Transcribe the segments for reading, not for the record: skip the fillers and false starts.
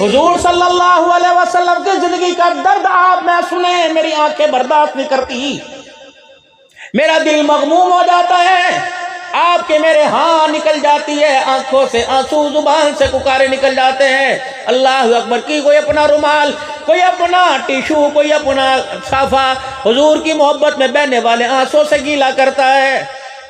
حضور صلی اللہ علیہ وسلم کی زندگی کا درد آپ میں سنیں، میری آنکھیں برداشت نہیں کرتی، میرا دل مغموم ہو جاتا ہے، آپ کے میرے ہاں نکل جاتی ہے، آنکھوں سے آنسو، زبان سے پکارے نکل جاتے ہیں، اللہ اکبر کی کوئی اپنا رومال، کوئی اپنا ٹیشو، کوئی اپنا صافہ حضور کی محبت میں بہنے والے آنسوں سے گیلا کرتا ہے۔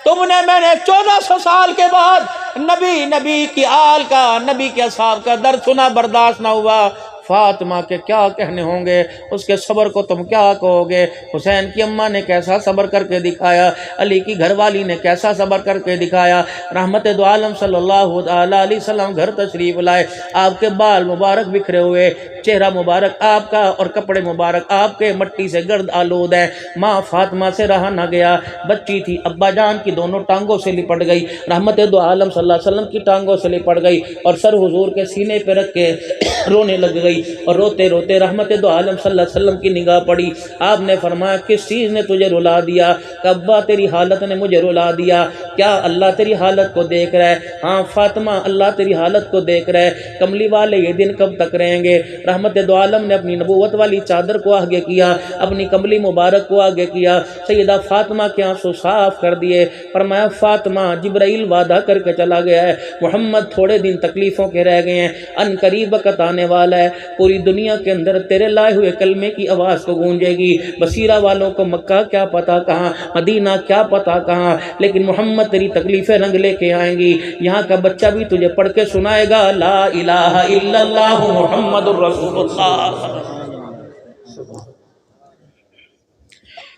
تم نے، میں نے 1400 سال کے بعد نبی کی آل کا، نبی کے اصحاب کا درد سنا، برداشت نہ ہوا۔ فاطمہ کے کیا کہنے ہوں گے، اس کے صبر کو تم کیا کہو گے؟ حسین کی اماں نے کیسا صبر کر کے دکھایا، علی کی گھر والی نے کیسا صبر کر کے دکھایا۔ رحمت دو عالم صلی اللہ علیہ وسلم گھر تشریف لائے، آپ کے بال مبارک بکھرے ہوئے، چہرہ مبارک آپ کا اور کپڑے مبارک آپ کے مٹی سے گرد آلود ہیں۔ ماں فاطمہ سے رہا نہ گیا، بچی تھی، ابا جان کی دونوں ٹانگوں سے لپٹ گئی، رحمت دو عالم صلی اللہ علیہ وسلم کی ٹانگوں سے لپٹ گئی اور سر حضور کے سینے پہ رکھ کے رونے لگ گئی، اور روتے روتے رحمت دو عالم صلی اللہ علیہ وسلم کی نگاہ پڑی۔ آپ نے فرمایا کس چیز نے تجھے رلا دیا؟ کہ ابا تیری حالت نے مجھے رلا دیا۔ کیا اللہ تیری حالت کو دیکھ رہا ہے؟ ہاں فاطمہ اللہ تیری حالت کو دیکھ رہا ہے، کملی والے یہ دن کب تک رہیں گے؟ رحمت دو عالم نے اپنی نبوت والی چادر کو آگے کیا، اپنی کملی مبارک کو آگے کیا، سیدہ فاطمہ کے آنسو صاف کر دیے، فرمایا فاطمہ جبرائیل وعدہ کر کے چلا گیا ہے، محمد تھوڑے دن تکلیفوں کے رہ گئے ہیں، ان قریب وقت آنے والا ہے، پوری دنیا کے اندر تیرے لائے ہوئے کلمے کی آواز کو گونجے گی، بصیرہ والوں کو مکہ کیا پتا کہاں، مدینہ کیا پتا کہاں، لیکن محمد تیری تکلیفیں رنگ لے کے آئیں گی۔ یہاں کا بچہ بھی تجھے پڑھ کے سنائے گا لا الہ الا اللہ محمد الرسول اللہ۔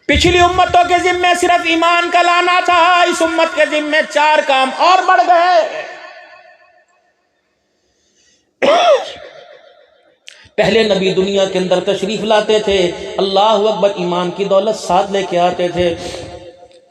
پچھلی امتوں کے ذمے صرف ایمان کا لانا تھا، اس امت کے ذمے 4 کام اور بڑھ گئے۔ پہلے نبی دنیا کے اندر تشریف لاتے تھے، اللہ اکبر، ایمان کی دولت ساتھ لے کے آتے تھے۔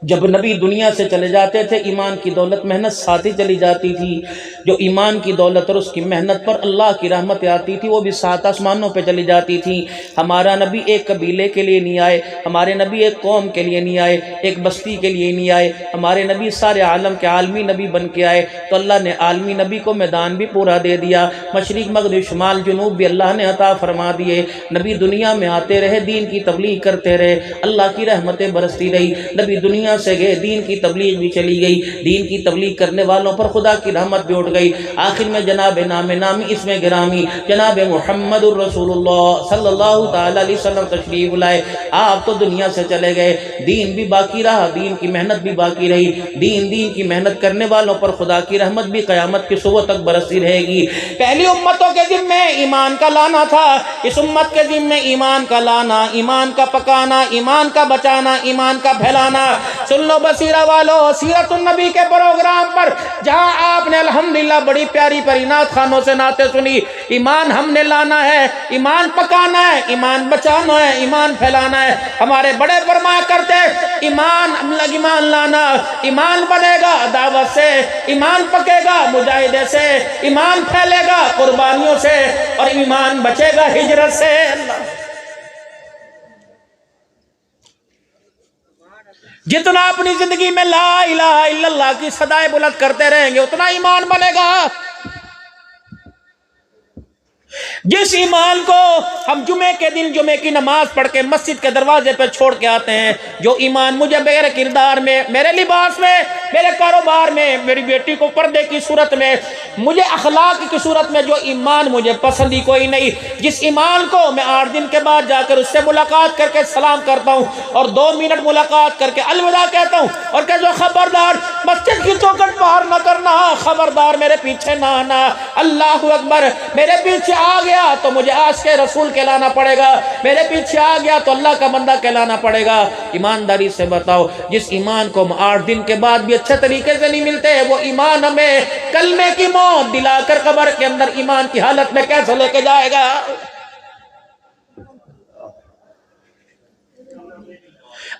جب نبی دنیا سے چلے جاتے تھے ایمان کی دولت محنت ساتھ ہی چلی جاتی تھی، جو ایمان کی دولت اور اس کی محنت پر اللہ کی رحمت آتی تھی وہ بھی 7 آسمانوں پہ چلی جاتی تھی۔ ہمارا نبی ایک قبیلے کے لیے نہیں آئے، ہمارے نبی ایک قوم کے لیے نہیں آئے، ایک بستی کے لیے نہیں آئے، ہمارے نبی سارے عالم کے عالمی نبی بن کے آئے۔ تو اللہ نے عالمی نبی کو میدان بھی پورا دے دیا، مشرق مغرب شمال جنوب بھی اللہ نے عطا فرما دیے۔ نبی دنیا میں آتے رہے، دین کی تبلیغ کرتے رہے، اللہ کی رحمتیں برستی رہی۔ نبی دنیا سے گئے، دین کی تبلیغ بھی چلی گئی، دین کی تبلیغ کرنے والوں پر خدا کی رحمت بھی اٹھ گئی۔ آخر میں جناب نامی اسم گرامی جناب محمد الرسول اللہ صلی اللہ تعالی علیہ وسلم تشریف لائے۔ آپ تو دنیا سے چلے گئے، دین بھی باقی رہا، دین کی محنت بھی باقی رہی، دین کی محنت کرنے والوں پر خدا کی رحمت بھی قیامت کی صبح تک برستی رہے گی۔ پہلی امتوں کے ذمے ایمان کا لانا تھا، اس امت کے ذمے ایمان کا لانا، ایمان کا پکانا، ایمان کا بچانا، ایمان کا پھیلانا۔ سن لو بصیرہ والو، سیرت النبی کے پروگرام پر جہاں آپ نے الحمدللہ بڑی پیاری پیاری نعت خانوں سے نعتیں سنی، ایمان ہم نے لانا ہے، ایمان پکانا ہے، ایمان بچانا ہے، ایمان پھیلانا ہے۔ ہمارے بڑے فرمایا کرتے ایمان لانا، ایمان بنے گا دعوت سے، ایمان پکے گا مجاہدے سے، ایمان پھیلے گا قربانیوں سے، اور ایمان بچے گا ہجرت سے۔ جتنا اپنی زندگی میں لا الہ الا اللہ کی صدائے بلند کرتے رہیں گے اتنا ایمان بنے گا۔ جس ایمان کو ہم جمعے کے دن جمعے کی نماز پڑھ کے مسجد کے دروازے پہ چھوڑ کے آتے ہیں، جو ایمان مجھے میرے کردار میں، میرے لباس میں، میرے کاروبار میں، میری بیٹی کو پردے کی صورت میں، مجھے اخلاق کی صورت میں جو ایمان مجھے پسند ہی کوئی نہیں، جس ایمان کو میں 8 دن کے بعد جا کر اس سے ملاقات کر کے سلام کرتا ہوں اور 2 منٹ ملاقات کر کے الوداع کہتا ہوں اور کہتا ہوں خبردار مسجد کی چوکھٹ پار نہ کرنا، خبردار میرے پیچھے نہ آنا، اللہ اکبر، میرے پیچھے آ گیا تو مجھے عاشق رسول کہلانا پڑے گا، میرے پیچھے آ گیا تو اللہ کا بندہ کہلانا پڑے گا۔ ایمانداری سے بتاؤ، جس ایمان کو ہم 8 دن کے بعد بھی اچھے طریقے سے نہیں ملتے، وہ ایمان ہمیں کلمے کی موت دلا کر قبر کے اندر ایمان کی حالت میں کیسے لے کے جائے گا؟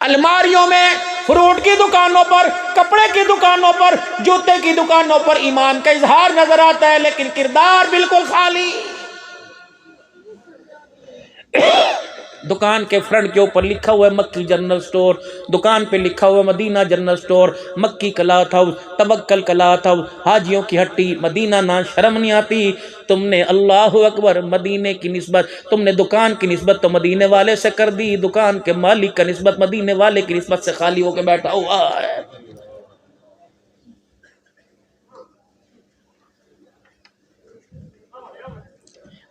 الماریوں میں، فروٹ کی دکانوں پر، کپڑے کی دکانوں پر، جوتے کی دکانوں پر ایمان کا اظہار نظر آتا ہے، لیکن کردار بالکل خالی۔ दुकान के फ्रंट के ऊपर लिखा हुआ है मक्की जनरल स्टोर, दुकान पे लिखा हुआ है मदीना जनरल स्टोर, मक्की क्लॉथ हाउस, तवक्कल क्लॉथ हाउस, हाजियों की हट्टी, मदीना ना, शर्म नहीं आती? तुमने अल्लाह अकबर मदीने की निस्बत, तुमने दुकान की निस्बत तो मदीने वाले से कर दी, दुकान के मालिक का निस्बत मदीने वाले की निस्बत से खाली होकर बैठा हुआ है।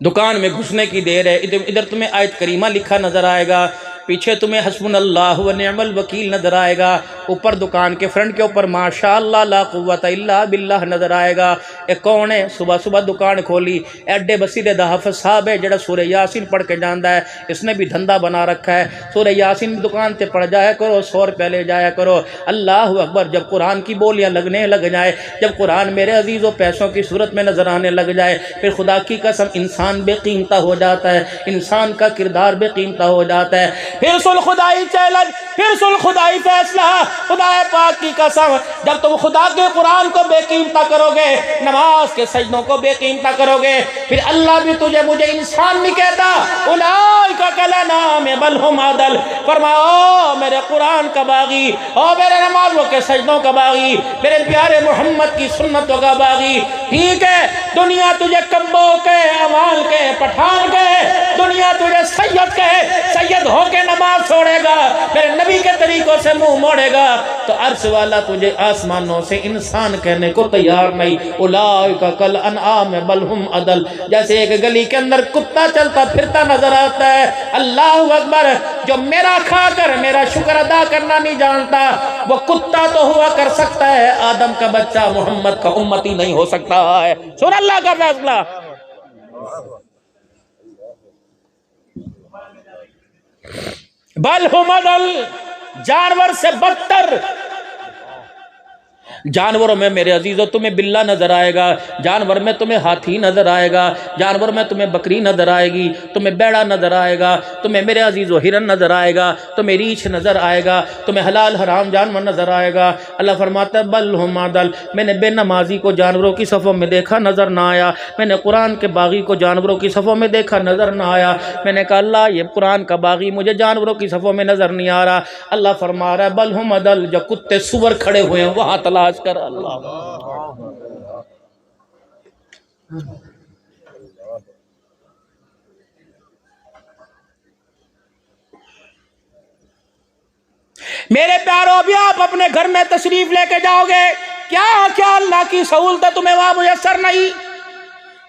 दुकान में घुसने की देर है, इधर तुम्हें आयत करीमा लिखा नजर आएगा, पीछे तुम्हें हस्बुनल्लाहु व निअमल वकील नजर आएगा, ऊपर दुकान के फ्रंट के ऊपर माशाअल्लाह ला कुव्वत इल्ला बिल्लाह नजर आएगा। ये कौन है? सुबह सुबह दुकान खोली, एडे बसीरे दा हाफिज साहब है जेड़ा सूरह यासीन पढ़ के जानता है, इसने भी धंधा बना रखा है, सूरह यासीन दुकान से पढ़ जाया करो, 100 रुपये ले जाया करो। अल्लाह अकबर, जब कुरान की बोलियाँ लगने लग जाए, जब कुरान मेरे अजीज़ों पैसों की सूरत में नजर आने लग जाए, फिर खुदा की कसम इंसान बेकीमता हो जाता है, इंसान का किरदार बेकीमता हो जाता है। फिर सुन खुदाई चैलेंज, फिर सुन खुदाई फैसला, खुदा पाक की कसम, जब तुम खुदा के कुरान को बेकीमता करोगे, नमाज के सजदों को बेकीमता करोगे, फिर अल्लाह भी तुझे मुझे इंसान नहीं कहता, उलाइका कलनाम बल हुम अदल। फरमाओ मेरे कुरान का बागी, ओ मेरे नमाजों के सजदों का बागी, मेरे प्यारे मोहम्मद की सुन्नतों का बागी। ठीक है, दुनिया तुझे कब्बो के, अमाल के, पठान के, दुनिया तुझे सैयद के, सैयद हो के नमाज छोड़ेगा, मेरे नबी के तरीकों से मुंह मोड़ेगा, तो अर्श वाला तुझे आसमानों से इंसान कहने को तैयार नहीं। उलाइका कल अनआम बल हुम अदल, जैसे एक गली के अंदर कुत्ता चलता फिरता नजर आता है। अल्लाह अकबर, जो मेरा खाकर मेरा शुक्र अदा करना नहीं जानता, वो कुत्ता तो हुआ कर सकता है, आदम का बच्चा मोहम्मद का उम्मती नहीं हो सकता है। सुन अल्लाह का फैसला। बल हुम अदल, जानवर से बदतर। जानवरों में मेरे अजीजों तुम्हें बिल्ला नजर आएगा, जानवर में तुम्हें हाथी नजर आएगा, जानवर में तुम्हें बकरी नजर आएगी, तुम्हें बैड़ा नजर आएगा, तुम्हें मेरे अजीजों हिरन नजर आएगा, तुम्हें रीछ नजर आएगा, तुम्हें हलाल हराम जानवर नजर आएगा। अल्लाह फरमाता है बल हुम अदल, मैंने बेनमाजी को जानवरों की सफ़ों में देखा नजर ना आया, मैंने कुरान के बागी को जानवरों की सफ़ों में देखा नजर ना आया। मैंने कहा अल्लाह ये कुरान का बागी मुझे जानवरों की सफ़ों में नजर नहीं आ रहा। अल्लाह फरमा रहा है बल हुम अदल, जब कुत्ते सुअर खड़े हुए हैं वहां तलाश कर। अल्लाह मेरे प्यारों, अभी आप अपने घर में तशरीफ लेके जाओगे, क्या क्या अल्लाह की सहूलत तुम्हें वहां मुयस्सर नहीं।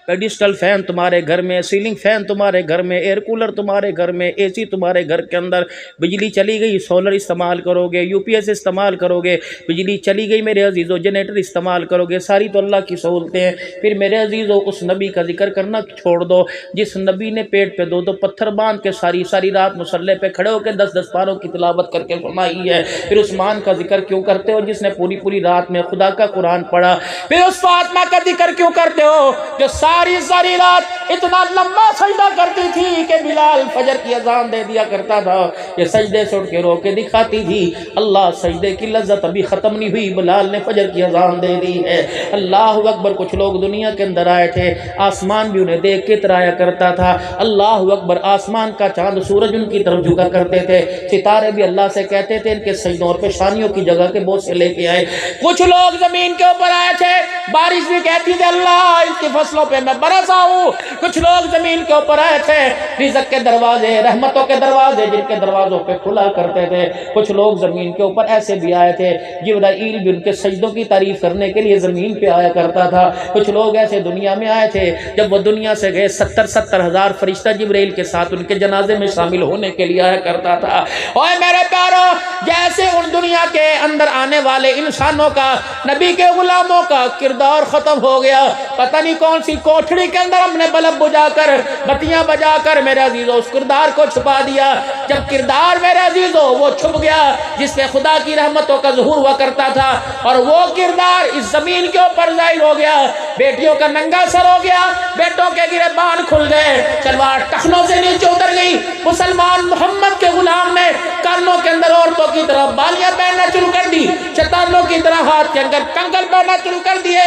डिजिटल फैन तुम्हारे घर में, सीलिंग फैन तुम्हारे घर में, एयर कूलर तुम्हारे घर में, एसी तुम्हारे घर के अंदर, बिजली चली गई सोलर इस्तेमाल करोगे, यूपीएस इस्तेमाल करोगे, बिजली चली गई मेरे अजीज़ों जनरेटर इस्तेमाल करोगे, सारी तो अल्लाह की सहूलतें हैं। फिर मेरे अजीज़ों उस नबी का जिक्र करना छोड़ दो जिस नबी ने पेट पे 2-2 पत्थर बांध के सारी सारी रात मुसल्ले पे खड़े होकर 10-10 पारों की तिलावत करके फरमाई है। फिर उस्मान का जिक्र क्यों करते हो जिसने पूरी पूरी रात में खुदा का कुरान पढ़ा। फिर उस फातिमा का जिक्र क्यों करते हो जो सारी रात इतना लंबा सजदा करती थी कि बिलाल फजर की अजान दे दिया करता था, ये सजदे से उठ के रो के दिखाती थी। अल्लाह, सजदे की लज्जत अभी खत्म नहीं हुई, बिलाल ने फजर की अजान दे दी है। अल्लाह अकबर, कुछ लोग दुनिया के अंदर आए थे, आसमान भी उन्हें देख के तराया करता था। अल्लाह अकबर, आसमान का चांद सूरज उनकी तरफ झुका करते थे, सितारे भी अल्लाह से कहते थे इनके सजदों और पेशानियों की जगह के बोझ से लेके आए। कुछ लोग जमीन के ऊपर आए थे, बारिश भी कहती थी अल्लाह इनकी फसलों पे मैं बरस आऊं। कुछ लोग जमीन के ऊपर आए थे, रिज़्क़ के दरवाजे, रहमतों के दरवाजे जिनके दरवाजों पे खुला करते थे। कुछ लोग जमीन के ऊपर ऐसे भी आए थे जिब्राईल भी उनके सजदों की तारीफ करने के लिए जमीन पे आया करता था। कुछ लोग ऐसे दुनिया में आए थे, जब वो दुनिया से गए 70-70 हज़ार फरिश्ता जिब्राईल के साथ उनके जनाजे में शामिल होने के लिए आया करता था। और मेरे प्यारों, जैसे उन दुनिया के अंदर आने वाले इंसानों का, नबी के गुलामों का किरदार खत्म हो गया, पता नहीं कौन सी कोठड़ी के अंदर हमने बल्ब बुझाकर बत्तियां बजाकर मेरे अजीजों उस किरदार को छुपा दिया। जब किरदार मेरे अजीजों वो छुप गया जिसमें खुदा की रहमतों का ज़ुहूर हुआ करता था, और वो किरदार इस जमीन के ऊपर जाहिर हो गया। बेटियों का नंगा सर हो गया, बेटों के गिरबान खुल गए, तलवार टखनों से नीचे उतर गई। मुसलमान मोहम्मद के गुलाम ने कानों के अंदर औरतों की तरह बालियां पहनना शुरू कर दी, शैतानों की तरह हाथ के अंदर कंगन पहनना शुरू कर दिए।